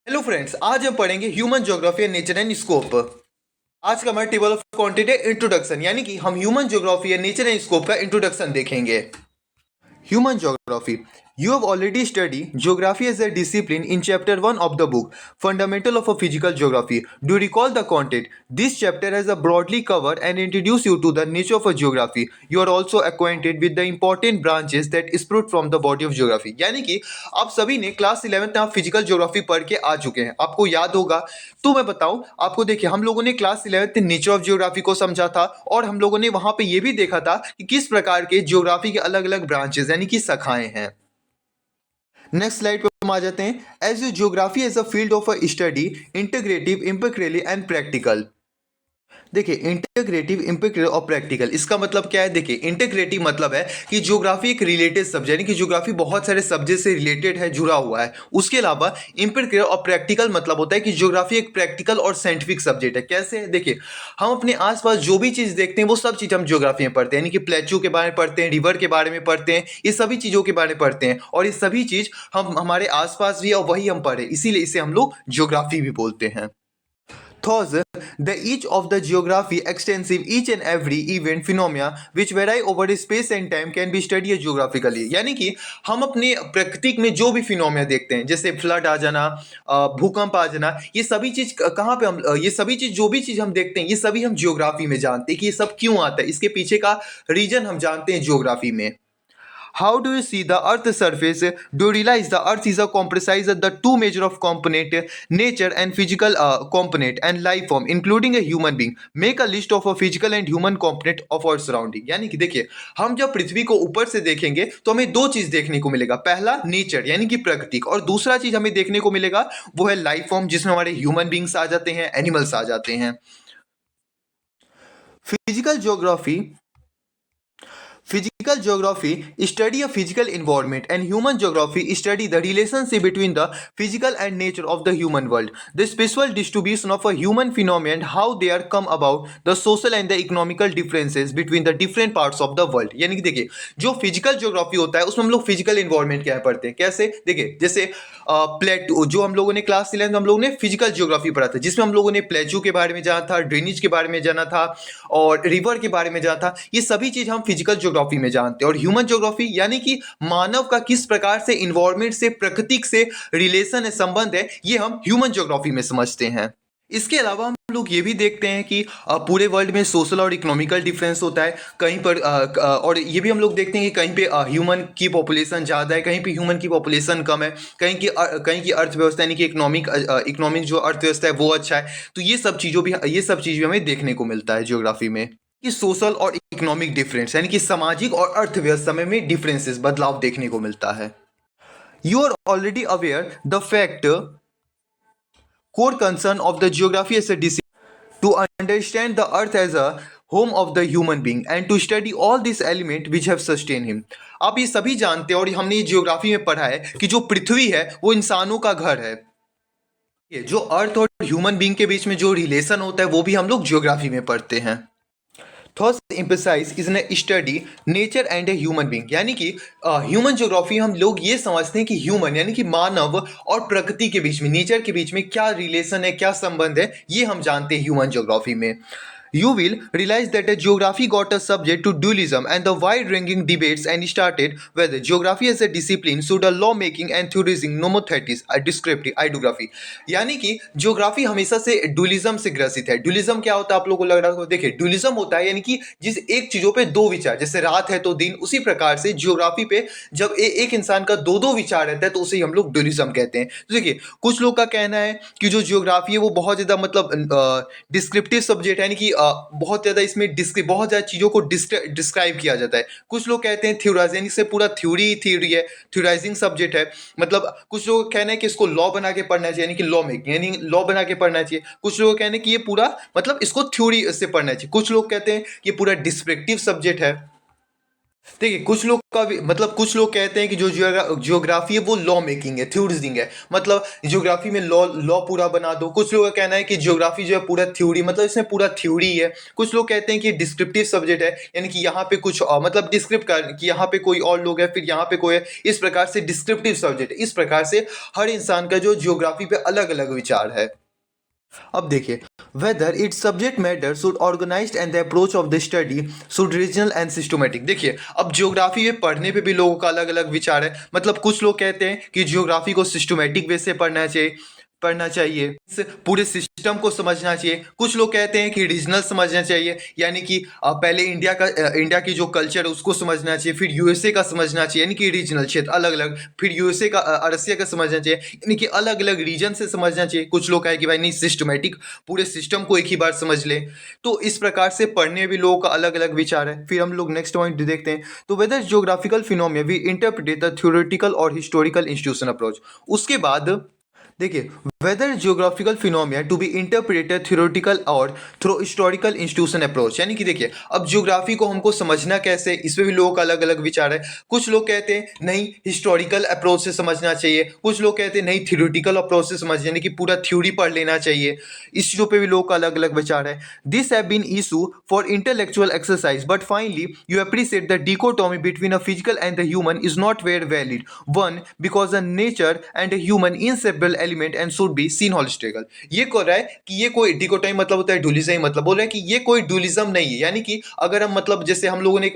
Hello friends, आज हम पढ़ेंगे human geography and nature and scope. आज का हमारा टेबल ऑफ क्वांटिटी इंट्रोडक्शन, यानी कि हम human geography and nature and scope का इंट्रोडक्शन देखेंगे। Human geography. You have already studied geography as a discipline in chapter 1 of the book, Fundamental of a Physical Geography. Do you recall the content? This chapter has a broadly covered and introduced you to the nature of a geography. You are also acquainted with the important branches that sprout from the body of geography. यानी कि आप सभी ने class 11th में आप physical geography पढ़ के आ चुके हैं, आपको याद होगा। तो मैं बताऊं आपको, देखिए हम लोगों ने class 11th nature of geography को समझा था और हम लोगों ने वहां पे ये भी देखा था कि किस प्रकार के ज्योग्राफी के अलग अलग ब्रांचेस यानी कि शाखाएं हैं। नेक्स्ट स्लाइड पर हम आ जाते हैं। As you geography as a field of study, integrative, empirical and practical. देखिए इंटीग्रेटिव, इम्पिरिकल और प्रैक्टिकल, इसका मतलब क्या है? देखिए इंटीग्रेटिव मतलब है कि ज्योग्राफी एक रिलेटेड सब्जेक्ट, यानी कि ज्योग्राफी बहुत सारे सब्जेक्ट से रिलेटेड है, जुड़ा हुआ है। उसके अलावा इम्पिरिकल और प्रैक्टिकल मतलब होता है कि ज्योग्राफी एक प्रैक्टिकल और साइंटिफिक सब्जेक्ट है। कैसे? देखिए हम अपने आसपास जो भी चीज़ देखते हैं वो सब चीज़ हम ज्योग्राफी में पढ़ते हैं, यानी कि प्लेट्यू के बारे में पढ़ते हैं, रिवर के बारे में पढ़ते हैं, ये सभी चीज़ों के बारे में पढ़ते हैं और ये सभी चीज़ हम हमारे आसपास भी है और वही हम पढ़े, इसीलिए इसे हम लोग ज्योग्राफी भी बोलते हैं। Thus, the each of the geography extensive each and every event phenomena which vary over space and time can be studied geographically। यानी कि हम अपने प्रकृति में जो भी फिनोमिना देखते हैं, जैसे फ्लड आ जाना, भूकंप आ जाना, ये सभी चीज कहाँ पे हम ये सभी चीज जो भी चीज हम देखते हैं ये सभी हम जियोग्राफी में जानते हैं कि ये सब क्यों आता है, इसके पीछे का रीजन हम जानते हैं जियोग्राफी में। How do you see the Earth's surface? Do you realize the Earth is a comprised of the two major of component, nature and physical component, and life form, including a human being. Make a list of a physical and human component of our surrounding। यानी कि देखिए हम जब पृथ्वी को ऊपर से देखेंगे तो हमें दो चीज देखने को मिलेगा। पहला नेचर यानी कि प्रकृति, और दूसरा चीज हमें देखने को मिलेगा वो है लाइफ फॉर्म, जिसमें हमारे ह्यूमन बींग्स आ जाते हैं, एनिमल्स आ जाते हैं। Physical geography Physical geography study a physical environment, and human geography study the relationship between the physical and nature of the human world, the spatial distribution of a human phenomenon, how they are come about, the social and the economical differences between the different parts of the world। यानी कि देखिए जो physical geography होता है उसमें हम लोग physical environment क्या है पढ़ते हैं। कैसे? देखिए जैसे प्लेटू, जो हम लोगों ने क्लास 11 हम लोगों ने फिजिकल ज्योग्राफी पढ़ा था, जिसमें हम लोगों ने प्लेटू के बारे में जाना था, ड्रेनेज के बारे में जाना था और रिवर के बारे में जाना था। ये सभी चीज हम फिजिकल ज्योग्राफी में जानते हैं। और ह्यूमन ज्योग्राफी यानी कि मानव का किस प्रकार से इन्वायरमेंट से, प्रकृति से रिलेशन है, संबंध है, ये हम ह्यूमन ज्योग्राफी में समझते हैं। इसके अलावा हम लोग ये भी देखते हैं कि पूरे वर्ल्ड में सोशल और इकोनॉमिकल डिफरेंस होता है कहीं पर, और ये भी हम लोग देखते हैं कि कहीं पे ह्यूमन की पॉपुलेशन ज़्यादा है, कहीं पे ह्यूमन की पॉपुलेशन कम है, कहीं की अर्थव्यवस्था यानी कि इकोनॉमिक जो अर्थव्यवस्था है वो अच्छा है। तो ये सब चीज़ भी हमें देखने को मिलता है ज्योग्राफी में कि सोशल और इकोनॉमिक डिफरेंस, यानी कि सामाजिक और अर्थव्यवस्था में डिफरेंसेस, बदलाव देखने को मिलता है। You are already aware the fact core concern of the geography as a discipline to understand the earth as a home of the human being and to study all these elements which have sustained him। आप ये सभी जानते हैं और हमने ये geography में पढ़ा है कि जो पृथ्वी है वो इंसानों का घर है। ये जो अर्थ और ह्यूमन बीइंग के बीच में जो रिलेशन होता है वो भी हम लोग जियोग्राफी में पढ़ते हैं। थॉस एम्फेसाइज इज न study nature and a human being, यानी कि ह्यूमन ज्योग्राफी हम लोग ये समझते हैं कि ह्यूमन यानी कि मानव और प्रकृति के बीच में, नेचर के बीच में क्या रिलेशन है, क्या संबंध है, ये हम जानते हैं ह्यूमन ज्योग्राफी में। You will realize that geography got a subject to dualism and the wide-ranging debates and started whether geography as a discipline should a law-making and theorizing nomothetis a descriptive ideography। यानी कि geography हमेशा से dualism से ग्रसित है। Dualism क्या होता है आप लोगों को लग रहा होगा? देखिए डुअलिज्म होता है यानी कि जिस एक चीजों पे दो विचार, जैसे रात है तो दिन, उसी प्रकार से ज्योग्राफी पे जब एक इंसान का दो दो विचार रहता है तो उसे हम लोग डुअलिज्म कहते हैं। तो देखिए कुछ लोग का कहना है कि जो ज्योग्राफी है वो बहुत ज्यादा मतलब डिस्क्रिप्टिव सब्जेक्ट है, यानी कि बहुत ज़्यादा इसमें बहुत ज़्यादा चीज़ों को डिस्क्राइब किया जाता है। कुछ लोग कहते हैं थ्योराइज, यानी से पूरा थ्योरी है, थ्योराइजिंग सब्जेक्ट है। मतलब कुछ लोगों का कहना है कि इसको लॉ बना के पढ़ना चाहिए, यानी कि लॉ मेकिंग, यानी लॉ बना के पढ़ना चाहिए। कुछ लोग कहना है कि ये पूरा मतलब इसको थ्योरी से पढ़ना चाहिए। कुछ लोग कहते हैं कि पूरा डिस्क्रिप्टिव सब्जेक्ट है। देखिए कुछ लोग का भी मतलब कुछ लोग कहते हैं कि जो ज्योग्राफी है वो लॉ मेकिंग है, थ्योरीजिंग है, मतलब ज्योग्राफी में लॉ लॉ पूरा बना दो। कुछ लोगों का कहना है कि ज्योग्राफी जो है पूरा थ्योरी, मतलब इसमें पूरा थ्योरी है। कुछ लोग कहते हैं कि डिस्क्रिप्टिव सब्जेक्ट है, यानी कि यहाँ पे कुछ मतलब डिस्क्रिप्ट कर कि यहाँ पे कोई और लोग है, फिर यहाँ पे कोई है, इस प्रकार से डिस्क्रिप्टिव सब्जेक्ट है। इस प्रकार से हर इंसान का जो ज्योग्राफी पे अलग अलग विचार है। अब देखिए, whether its subject matter should organized and the approach of the study should regional and systematic. देखिए अब ज्योग्राफी में पढ़ने पे भी लोगों का अलग अलग विचार है। मतलब कुछ लोग कहते हैं कि ज्योग्राफी को सिस्टमेटिक वे से पढ़ना चाहिए, इस पूरे सिस्टम को समझना चाहिए। कुछ लोग कहते हैं कि रीजनल समझना चाहिए, यानी कि पहले इंडिया की जो कल्चर है उसको समझना चाहिए, फिर यूएसए का समझना चाहिए, यानी कि रीजनल क्षेत्र अलग अलग, फिर यूएसए का रसिया का समझना चाहिए, यानी कि अलग अलग रीजन से समझना चाहिए। कुछ लोग कहे कि भाई नहीं, सिस्टमेटिक पूरे सिस्टम को एक ही बार समझ ले। तो इस प्रकार से पढ़ने भी लोगों का अलग अलग विचार है। फिर हम लोग नेक्स्ट पॉइंट देखते हैं, तो whether geographical phenomena we interpret the theoretical और हिस्टोरिकल इंस्टीट्यूशन अप्रोच। उसके बाद देखिए, whether geographical phenomena to be interpreted theoretical और थ्रू हिस्टोरिकल इंस्टीट्यूशन अप्रोच, यानी कि देखिए अब ज्योग्राफी को हमको समझना कैसे, इसमें भी लोगों का अलग अलग विचार है। कुछ लोग कहते हैं नहीं, हिस्टोरिकल अप्रोच से समझना चाहिए। कुछ लोग कहते हैं नहीं, थ्योरेटिकल अप्रोच से समझ, यानी कि पूरा थ्योरी पढ़ लेना चाहिए। इस चीज़ों पे भी लोगों का अलग अलग विचार है। This have been issue for intellectual exercise, but finally you appreciate the dichotomy between a physical and the human is not very valid one because the nature and human inseparable element and should be seen holistical। ये कह रहा है कि ये कोई डिकोटाइम मतलब होता है डुअलिज्म, मतलब बोल रहा है कि ये कोई डुअलिज्म नहीं है। यानी कि अगर हम मतलब जैसे हम लोगों ने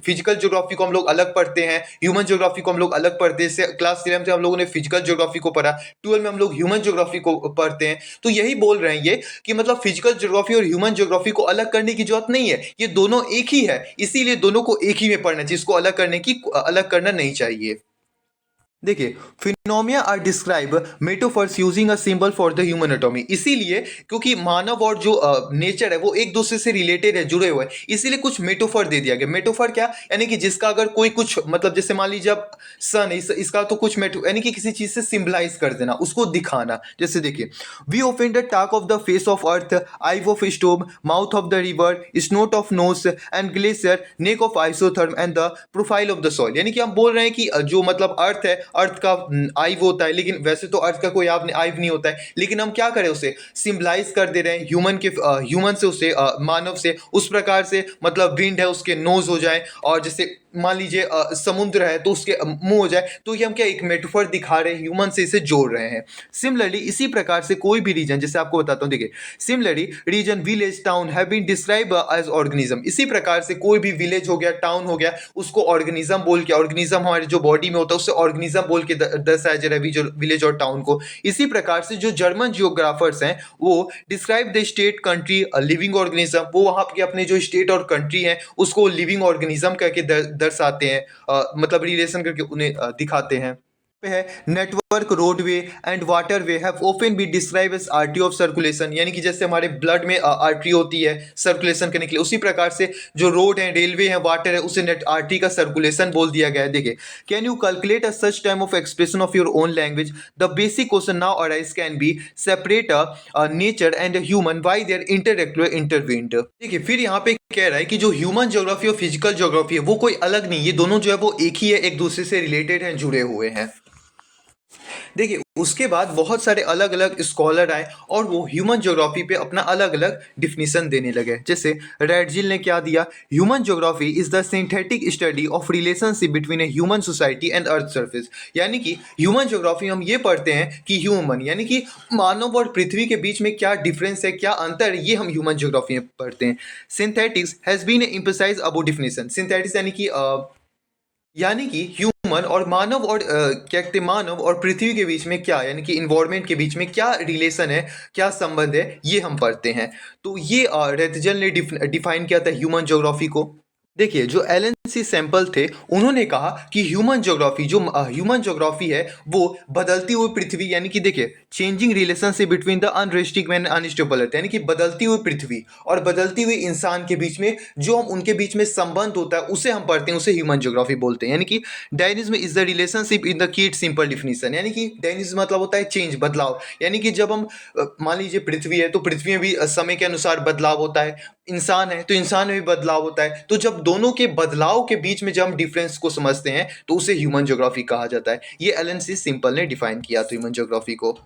फिजिकल ज्योग्राफी को हम लोग अलग पढ़ते हैं, ह्यूमन ज्योग्राफी को हम लोग अलग पढ़ते हैं। क्लास 11 से हम लोगों ने फिजिकल ज्योग्राफी को पढ़ा, 12 में हम लोग ह्यूमन ज्योग्राफी को पढ़ते हैं। तो यही बोल रहे हैं ये कि मतलब फिजिकल ज्योग्राफी और ह्यूमन ज्योग्राफी को अलग करने की जरूरत नहीं है, ये दोनों एक ही है। इसीलिए दोनों को एक ही में पढ़ना चाहिए, इसको अलग करना नहीं चाहिए। देखिए, phenomena are describe metaphors using a symbol for the human anatomy. इसीलिए क्योंकि मानव और जो नेचर है वो एक दूसरे से रिलेटेड है, जुड़े हुए हैं, इसीलिए कुछ मेटाफर दे दिया गया। मेटाफर क्या, यानी कि जिसका अगर कोई कुछ मतलब जैसे मान लीजिए अब सन इसका तो कुछ मेटो, यानी कि किसी चीज से सिंबलाइज कर देना, उसको दिखाना। जैसे देखिए, we open the talk of the face of earth, eye of stove, mouth of the river, snout of nose and glacier, neck of isotherm and the profile of the soil. यानी कि हम बोल रहे हैं कि जो मतलब अर्थ है, अर्थ का आइव होता है, लेकिन वैसे तो अर्थ का कोई आइव नहीं होता है, लेकिन हम क्या करें, उसे सिंबलाइज कर दे रहे हैं ह्यूमन से, उसे मानव से। उस प्रकार से मतलब विंड है उसके नोज हो जाए, और जैसे मान लीजिए समुद्र है तो उसके मुंह हो जाए। तो ये हम क्या एक मेटाफर दिखा रहे हैं, ह्यूमन से इसे जोड़ रहे हैं। सिमिलरली इसी प्रकार से कोई भी रीजन, जैसे आपको बताता हूँ, देखिए similarly region village town have been describe as organism. इसी प्रकार से कोई भी विलेज हो गया, टाउन हो गया, उसको ऑर्गेनिज्म बोल के, ऑर्गेनिज्म हमारे जो बॉडी में होता है उससे ऑर्गेनिज्म बोल के दर्शाया जा रहा है विलेज और टाउन को। इसी प्रकार से जो जर्मन जियोग्राफर्स हैं वो describe the state country living organism, वो वहाँ के अपने जो स्टेट और कंट्री है उसको लिविंग ऑर्गेनिज्म करके दर्शाते हैं, मतलब रिलेशन करके उन्हें दिखाते हैं। पे है network, roadway and waterway have often be describe as artery of circulation. यानी कि जैसे हमारे ब्लड में आर्टरी होती है सर्कुलेशन करने के लिए, उसी प्रकार से जो रोड है, रेलवे है, वाटर है, उसे नेट आर्टरी का सर्कुलेशन बोल दिया गया है। देखिए, can you calculate a such time of expression of your own language? The basic question now arise, can be separate nature and human why there interact intervene. देखिए फिर यहाँ पे कह रहा है कि जो ह्यूमन ज्योग्राफी और फिजिकल ज्योग्राफी है वो कोई अलग नहीं, ये दोनों जो है वो एक ही है, एक दूसरे से रिलेटेड हैं, जुड़े हुए हैं। देखिए उसके बाद बहुत सारे अलग अलग स्कॉलर आए और वो ह्यूमन ज्योग्राफी पे अपना अलग अलग डिफिनीशन देने लगे। जैसे रेडजिल ने क्या दिया, human geography is the synthetic study of relationship between a human society and earth surface. यानी कि ह्यूमन ज्योग्राफी हम ये पढ़ते हैं कि ह्यूमन यानी कि मानव और पृथ्वी के बीच में क्या डिफरेंस है, क्या अंतर है, ये हम ह्यूमन ज्योग्राफी में पढ़ते हैं। Synthetics has been emphasize about definition. Synthetics यानी कि ह्यूमन और मानव और क्या कहते हैं, मानव और पृथ्वी के बीच में क्या, यानी कि इन्वायरमेंट के बीच में क्या रिलेशन है, क्या संबंध है, ये हम पढ़ते हैं। तो ये रेथजल ने डिफाइन किया था ह्यूमन ज्योग्राफी को। देखिए जो एलन सी सैंपल थे उन्होंने कहा कि ह्यूमन ज्योग्राफी है वो बदलती हुई पृथ्वी, यानी कि देखिए changing relationship between the unrestricted and unstable earth, यानी कि बदलती हुई पृथ्वी और बदलती हुई इंसान के बीच में जो हम उनके बीच में संबंध होता है उसे हम पढ़ते हैं, उसे ह्यूमन ज्योग्राफी बोलते हैं। यानी कि dynamism is the relationship in the कीट सिंपल डिफिनीशन। यानी कि डायनिज्म मतलब होता है चेंज, बदलाव। यानी कि जब हम मान लीजिए पृथ्वी है तो पृथ्वी में भी समय के अनुसार बदलाव होता है, इंसान है तो इंसान में भी बदलाव होता है। तो जब दोनों के बदलाव अवस्थाओं के बीच में जब हम डिफरेंस को समझते हैं तो उसे ह्यूमन ज्योग्राफी कहा जाता है। ये एलन सी सिंपल ने डिफाइन किया था ह्यूमन ज्योग्राफी को।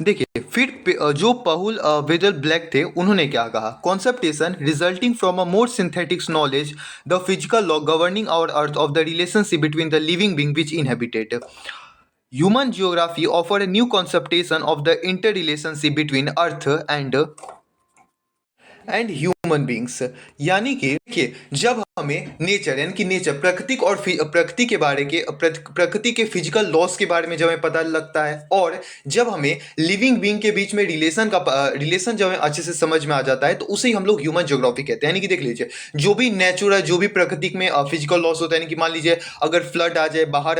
देखिए फिर जो पाउल वेदर ब्लैक थे उन्होंने क्या कहा, conception resulting from a more synthetic knowledge the physical law governing our earth of the relationship between the living being which inhabit human geography offer a new conception of the interrelationship between earth and human beings. यानी कि देखिए जब हमें nature यानी कि nature प्राकृतिक और प्रकृति के फिजिकल लॉस के बारे में जब हमें पता लगता है और जब हमें लिविंग बींग के बीच में रिलेशन जब हमें अच्छे से समझ में आ जाता है तो उसे ही हम लोग ह्यूमन ज्योग्राफी कहते हैं। यानी कि देख लीजिए जो भी नेचुरल जो भी प्रकृति में फिजिकल लॉस होता है, यानी कि मान लीजिए अगर फ्लड आ जाए, बाढ़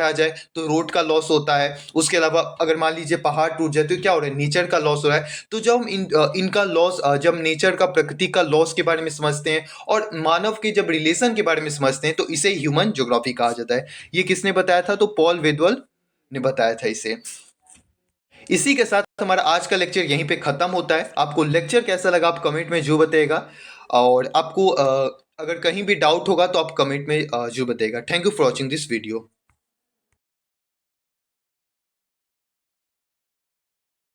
आ जाए तो रोड का लॉस होता है। उसके अलावा अगर मान लीजिए पहाड़ टूट जाए तो क्या हो रहा है, नेचर का लॉस हो रहा है। तो जब हम इनका लॉस जब नेचर का प्रकृति का लॉस के बारे में समझते हैं और मानव के जब रिलेशन के बारे में समझते हैं तो इसे ह्यूमन ज्योग्राफी कहा जाता है। ये किसने बताया था, तो पॉल वेदवल ने बताया था इसे। इसी के साथ हमारा आज का लेक्चर यहीं पे खत्म होता है। आपको लेक्चर कैसा लगा आप कमेंट में जो बताइएगा, और आपको अगर कहीं भी डाउट होगा तो आप कमेंट में जो बताइएगा। Thank you for watching this video.